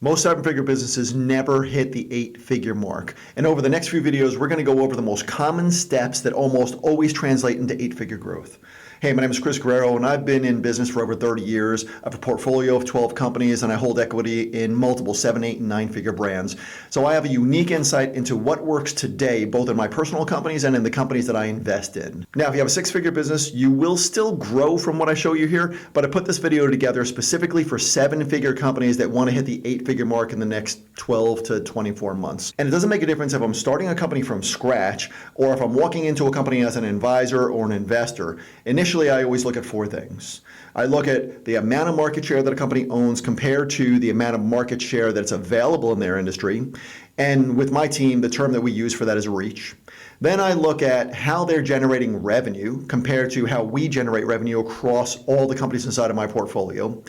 Most seven-figure businesses never hit the eight-figure mark. And over the next few videos, we're going to go over the most common steps that almost always translate into eight-figure growth. Hey, my name is Chris Guerriero, and I've been in business for over 30 years. I have a portfolio of 12 companies, and I hold equity in multiple 7, 8, and 9-figure brands. So I have a unique insight into what works today, both in my personal companies and in the companies that I invest in. Now, if you have a six-figure business, you will still grow from what I show you here, but I put this video together specifically for seven-figure companies that want to hit the eight-figure mark in the next 12 to 24 months. And it doesn't make a difference if I'm starting a company from scratch or if I'm walking into a company as an advisor or an investor. Initially, I always look at four things. I look at the amount of market share that a company owns compared to the amount of market share that's available in their industry. And with my team, the term that we use for that is reach. Then I look at how they're generating revenue compared to how we generate revenue across all the companies inside of my portfolio.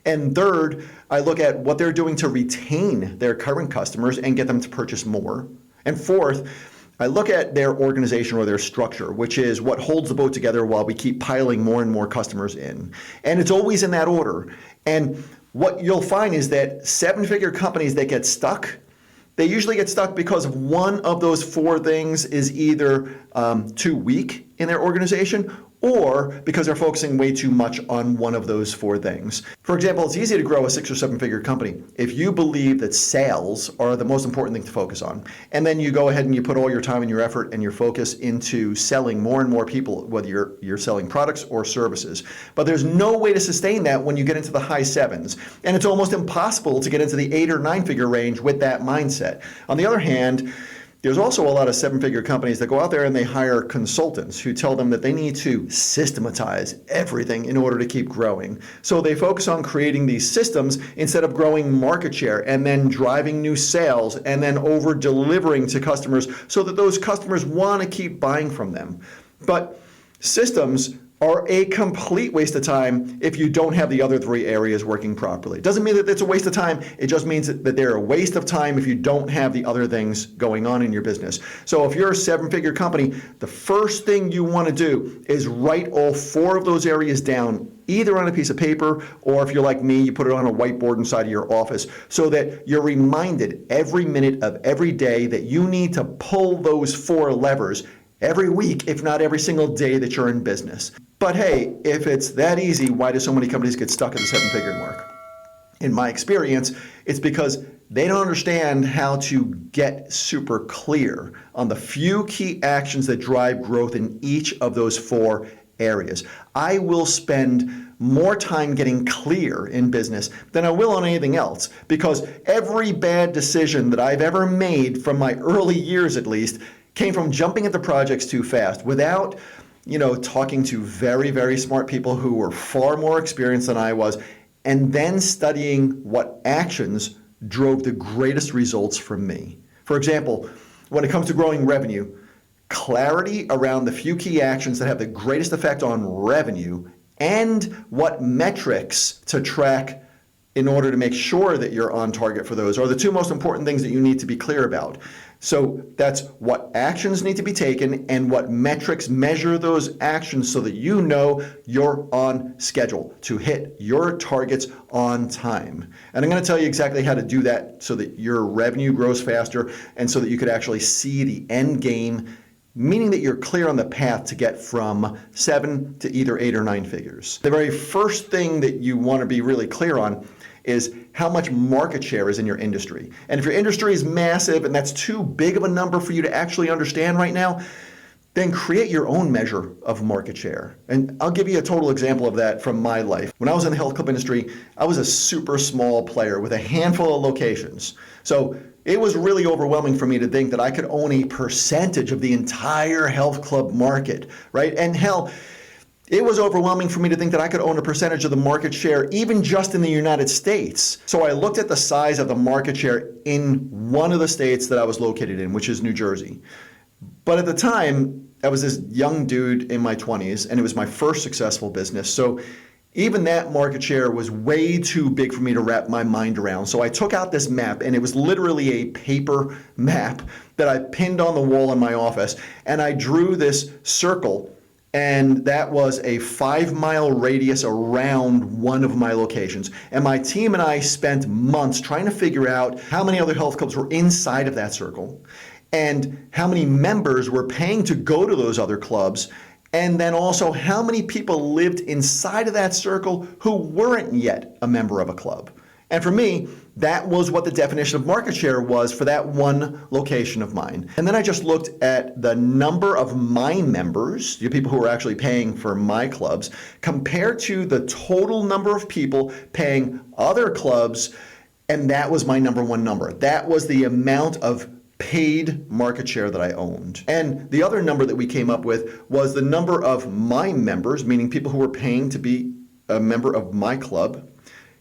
And third, I look at what they're doing to retain their current customers and get them to purchase more. And fourth, I look at their organization or their structure, which is what holds the boat together while we keep piling more and more customers in. And it's always in that order. And what you'll find is that seven-figure companies that get stuck, they usually get stuck because one of those four things is either too weak in their organization or because they're focusing way too much on one of those four things. For example, it's easy to grow a 6 or 7 figure company if you believe that sales are the most important thing to focus on. And then you go ahead and you put all your time and your effort and your focus into selling more and more people, whether you're selling products or services. But there's no way to sustain that when you get into the high sevens. And it's almost impossible to get into the 8 or 9 figure range with that mindset. On the other hand, there's also a lot of seven-figure companies that go out there and they hire consultants who tell them that they need to systematize everything in order to keep growing. So they focus on creating these systems instead of growing market share and then driving new sales and then over-delivering to customers so that those customers want to keep buying from them. But systems are a complete waste of time if you don't have the other three areas working properly. It doesn't mean that it's a waste of time. It just means that they're a waste of time if you don't have the other things going on in your business. So if you're a seven-figure company, the first thing you want to do is write all four of those areas down, either on a piece of paper or if you're like me, you put it on a whiteboard inside of your office so that you're reminded every minute of every day that you need to pull those four levers every week, if not every single day that you're in business. But hey, if it's that easy, why do so many companies get stuck at the seven-figure mark? In my experience, it's because they don't understand how to get super clear on the few key actions that drive growth in each of those four areas. I will spend more time getting clear in business than I will on anything else because every bad decision that I've ever made from my early years at least came from jumping into projects too fast without talking to very, very smart people who were far more experienced than I was, and then studying what actions drove the greatest results for me. For example, when it comes to growing revenue, clarity around the few key actions that have the greatest effect on revenue and what metrics to track in order to make sure that you're on target for those are the two most important things that you need to be clear about. So that's what actions need to be taken and what metrics measure those actions so that you know you're on schedule to hit your targets on time. And I'm going to tell you exactly how to do that so that your revenue grows faster and so that you could actually see the end game, meaning that you're clear on the path to get from 7 to either 8 or 9 figures. The very first thing that you want to be really clear on is how much market share is in your industry. And if your industry is massive and that's too big of a number for you to actually understand right now, then create your own measure of market share. And I'll give you a total example of that from my life. When I was in the health club industry, I was a super small player with a handful of locations. So it was really overwhelming for me to think that I could own a percentage of the entire health club market, right? And hell, it was overwhelming for me to think that I could own a percentage of the market share even just in the United States. So I looked at the size of the market share in one of the states that I was located in, which is New Jersey. But at the time, I was this young dude in my 20s, and it was my first successful business. So even that market share was way too big for me to wrap my mind around. So I took out this map, and it was literally a paper map that I pinned on the wall in my office, and I drew this circle And that was a 5-mile radius around one of my locations. And my team and I spent months trying to figure out how many other health clubs were inside of that circle and how many members were paying to go to those other clubs, and then also how many people lived inside of that circle who weren't yet a member of a club. And for me, that was what the definition of market share was for that one location of mine. And then I just looked at the number of my members, the people who were actually paying for my clubs, compared to the total number of people paying other clubs, and that was my number one number. That was the amount of paid market share that I owned. And the other number that we came up with was the number of my members, meaning people who were paying to be a member of my club,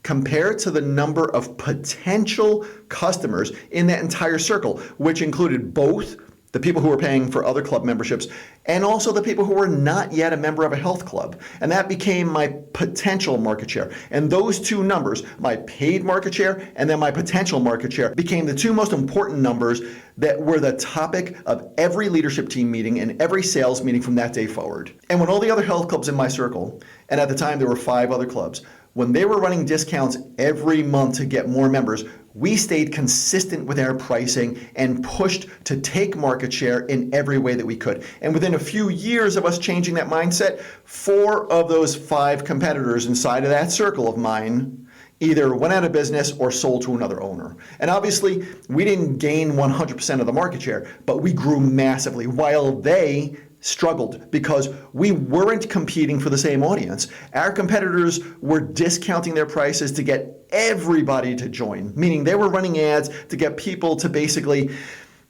compared to the number of potential customers in that entire circle, which included both the people who were paying for other club memberships and also the people who were not yet a member of a health club. And that became my potential market share. And those two numbers, my paid market share and then my potential market share, became the two most important numbers that were the topic of every leadership team meeting and every sales meeting from that day forward. And when all the other health clubs in my circle, and at the time there were 5 other clubs, when they were running discounts every month to get more members, we stayed consistent with our pricing and pushed to take market share in every way that we could. And within a few years of us changing that mindset, 4 of those 5 competitors inside of that circle of mine either went out of business or sold to another owner. And obviously, we didn't gain 100% of the market share, but we grew massively while they struggled because we weren't competing for the same audience. Our competitors were discounting their prices to get everybody to join, meaning they were running ads to get people to basically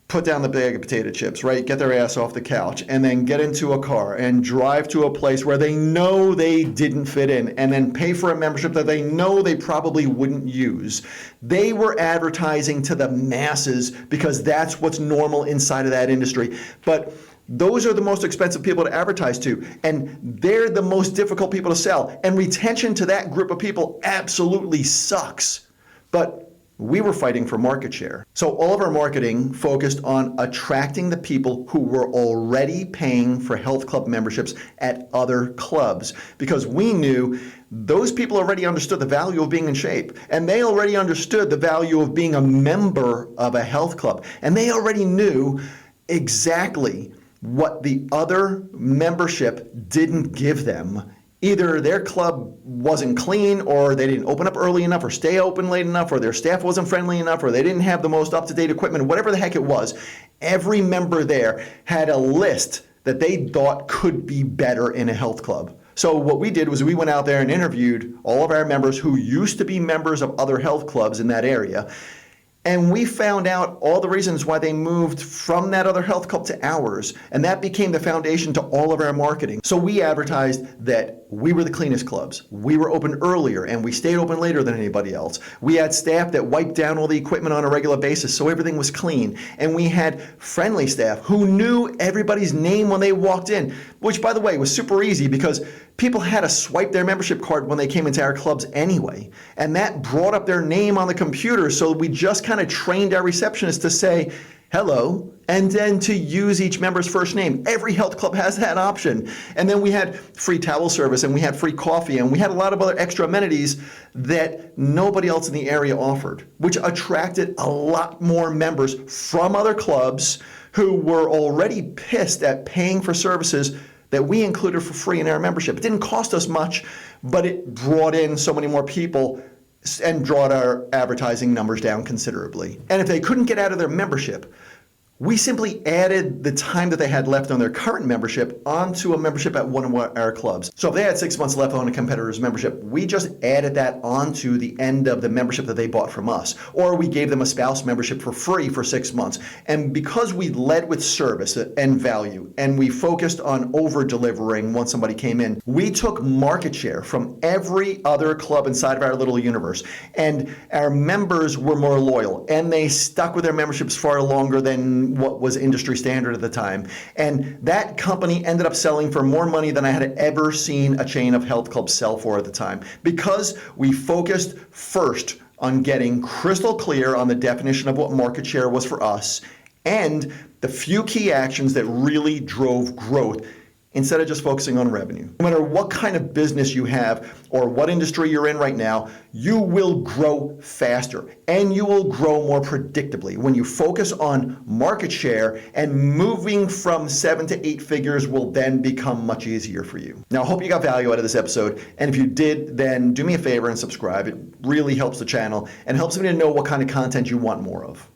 put down the bag of potato chips, right? Get their ass off the couch and then get into a car and drive to a place where they know they didn't fit in and then pay for a membership that they know they probably wouldn't use. They were advertising to the masses because that's what's normal inside of that industry. But those are the most expensive people to advertise to, and they're the most difficult people to sell. And retention to that group of people absolutely sucks. But we were fighting for market share. So all of our marketing focused on attracting the people who were already paying for health club memberships at other clubs, because we knew those people already understood the value of being in shape, and they already understood the value of being a member of a health club, and they already knew exactly what the other membership didn't give them. Either their club wasn't clean, or they didn't open up early enough, or stay open late enough, or their staff wasn't friendly enough, or they didn't have the most up-to-date equipment, whatever the heck it was. Every member there had a list that they thought could be better in a health club. So what we did was we went out there and interviewed all of our members who used to be members of other health clubs in that area. And we found out all the reasons why they moved from that other health club to ours. And that became the foundation to all of our marketing. So we advertised that we were the cleanest clubs. We were open earlier and we stayed open later than anybody else. We had staff that wiped down all the equipment on a regular basis so everything was clean. And we had friendly staff who knew everybody's name when they walked in, which, by the way, was super easy because people had to swipe their membership card when they came into our clubs anyway. And that brought up their name on the computer, so we just kind of trained our receptionists to say hello and then to use each member's first name. Every health club has that option. And then we had free towel service and we had free coffee and we had a lot of other extra amenities that nobody else in the area offered, which attracted a lot more members from other clubs who were already pissed at paying for services that we included for free in our membership. It didn't cost us much, but it brought in so many more people and brought our advertising numbers down considerably. And if they couldn't get out of their membership, we simply added the time that they had left on their current membership onto a membership at one of our clubs. So if they had 6 months left on a competitor's membership, we just added that onto the end of the membership that they bought from us. Or we gave them a spouse membership for free for 6 months. And because we led with service and value, and we focused on over-delivering once somebody came in, we took market share from every other club inside of our little universe. And our members were more loyal, and they stuck with their memberships far longer than what was industry standard at the time. And that company ended up selling for more money than I had ever seen a chain of health clubs sell for at the time, because we focused first on getting crystal clear on the definition of what market share was for us and the few key actions that really drove growth instead of just focusing on revenue. No matter what kind of business you have or what industry you're in right now, you will grow faster and you will grow more predictably when you focus on market share, and moving from 7 to 8 figures will then become much easier for you. Now, I hope you got value out of this episode, and if you did, then do me a favor and subscribe. It really helps the channel and helps me to know what kind of content you want more of.